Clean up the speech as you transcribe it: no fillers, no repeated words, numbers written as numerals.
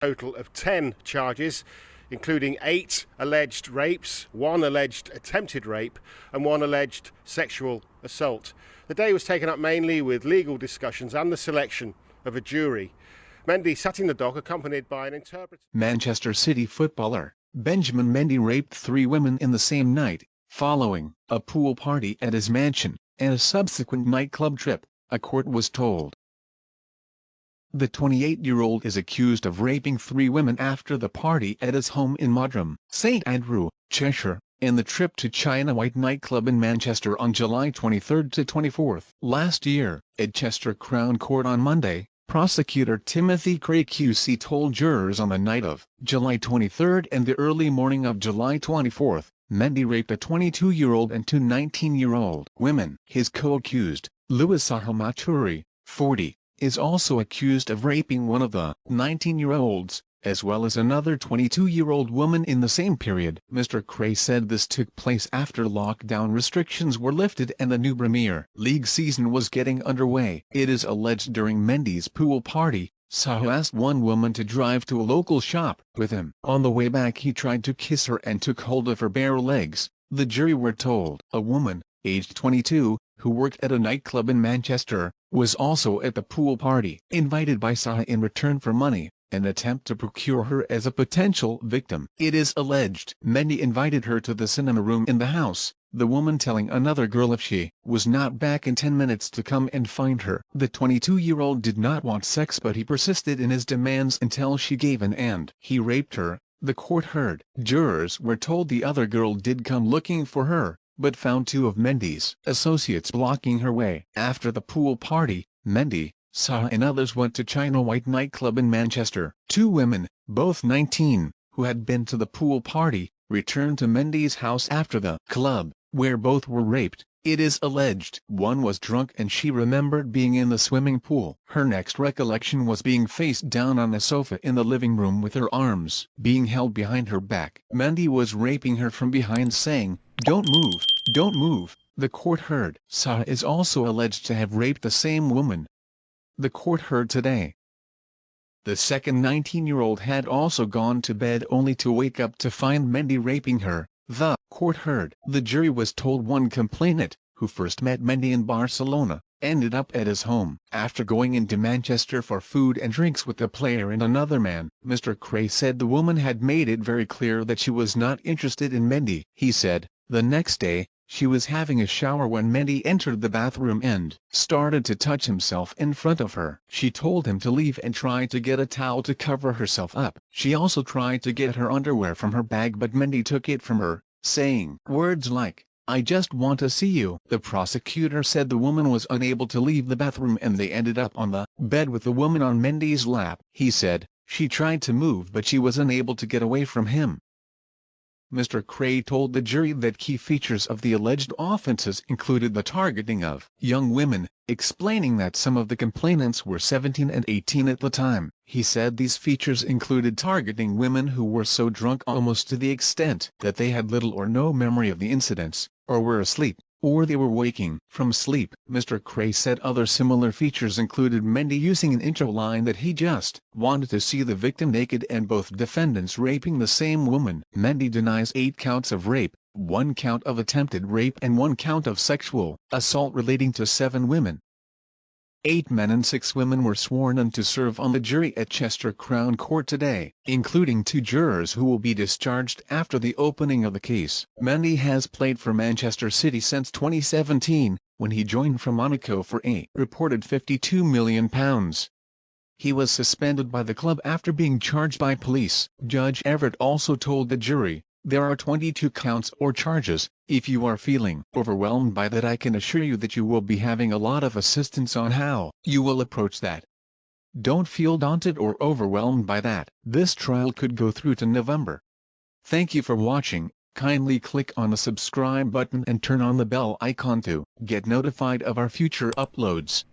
Total of 10 charges, including 8 alleged rapes, 1 alleged attempted rape and 1 alleged sexual assault. The day was taken up mainly with legal discussions and the selection of a jury. Mendy sat in the dock accompanied by an interpreter. Manchester City footballer Benjamin Mendy raped 3 women in the same night, following a pool party at his mansion and a subsequent nightclub trip, a court was told. The 28-year-old is accused of raping 3 women after the party at his home in Mottram, St Andrew, Cheshire, and the trip to China White nightclub in Manchester on July 23 to 24. Last year, at Chester Crown Court on Monday, prosecutor Timothy Cray QC told jurors on the night of July 23 and the early morning of July 24, Mendy raped a 22-year-old and 2 19-year-old women. His co-accused, Louis Sahamaturi, 40, is also accused of raping one of the 19-year-olds, as well as another 22-year-old woman in the same period. Mr. Cray said this took place after lockdown restrictions were lifted and the new Premier League season was getting underway. It is alleged during Mendy's pool party, Saha asked one woman to drive to a local shop with him. On the way back he tried to kiss her and took hold of her bare legs, the jury were told. A woman, aged 22, who worked at a nightclub in Manchester, was also at the pool party. Invited by Saha in return for money, an attempt to procure her as a potential victim. It is alleged Mendy invited her to the cinema room in the house, the woman telling another girl if she was not back in 10 minutes to come and find her. The 22-year-old did not want sex but he persisted in his demands until she gave in and he raped her, the court heard. Jurors were told the other girl did come looking for her, but found 2 of Mendy's associates blocking her way. After the pool party, Mendy, Saha and others went to China White nightclub in Manchester. 2 women, both 19, who had been to the pool party, returned to Mendy's house after the club, where both were raped. It is alleged one was drunk and she remembered being in the swimming pool. Her next recollection was being face down on a sofa in the living room with her arms being held behind her back. Mendy was raping her from behind saying, "Don't move, don't move," the court heard. Saha is also alleged to have raped the same woman. The court heard today. The second 19-year-old had also gone to bed only to wake up to find Mendy raping her, the court heard. The jury was told one complainant, who first met Mendy in Barcelona, ended up at his home. After going into Manchester for food and drinks with the player and another man, Mr. Cray said the woman had made it very clear that she was not interested in Mendy. He said, the next day, she was having a shower when Mendy entered the bathroom and started to touch himself in front of her. She told him to leave and tried to get a towel to cover herself up. She also tried to get her underwear from her bag but Mendy took it from her, saying words like, "I just want to see you." The prosecutor said the woman was unable to leave the bathroom and they ended up on the bed with the woman on Mendy's lap. He said, she tried to move but she was unable to get away from him. Mr. Cray told the jury that key features of the alleged offenses included the targeting of young women, explaining that some of the complainants were 17 and 18 at the time. He said these features included targeting women who were so drunk almost to the extent that they had little or no memory of the incidents, or were asleep, or they were waking from sleep. Mr. Cray said other similar features included Mendy using an intro line that he just wanted to see the victim naked and both defendants raping the same woman. Mendy denies 8 counts of rape, 1 count of attempted rape and 1 count of sexual assault relating to 7 women. 8 men and 6 women were sworn in to serve on the jury at Chester Crown Court today, including 2 jurors who will be discharged after the opening of the case. Mendy has played for Manchester City since 2017, when he joined from Monaco for a reported £52 million. He was suspended by the club after being charged by police. Judge Everett also told the jury, "There are 22 counts or charges. If you are feeling overwhelmed by that, I can assure you that you will be having a lot of assistance on how you will approach that. Don't feel daunted or overwhelmed by that. This trial could go through to November." Thank you for watching. Kindly click on the subscribe button and turn on the bell icon to get notified of our future uploads.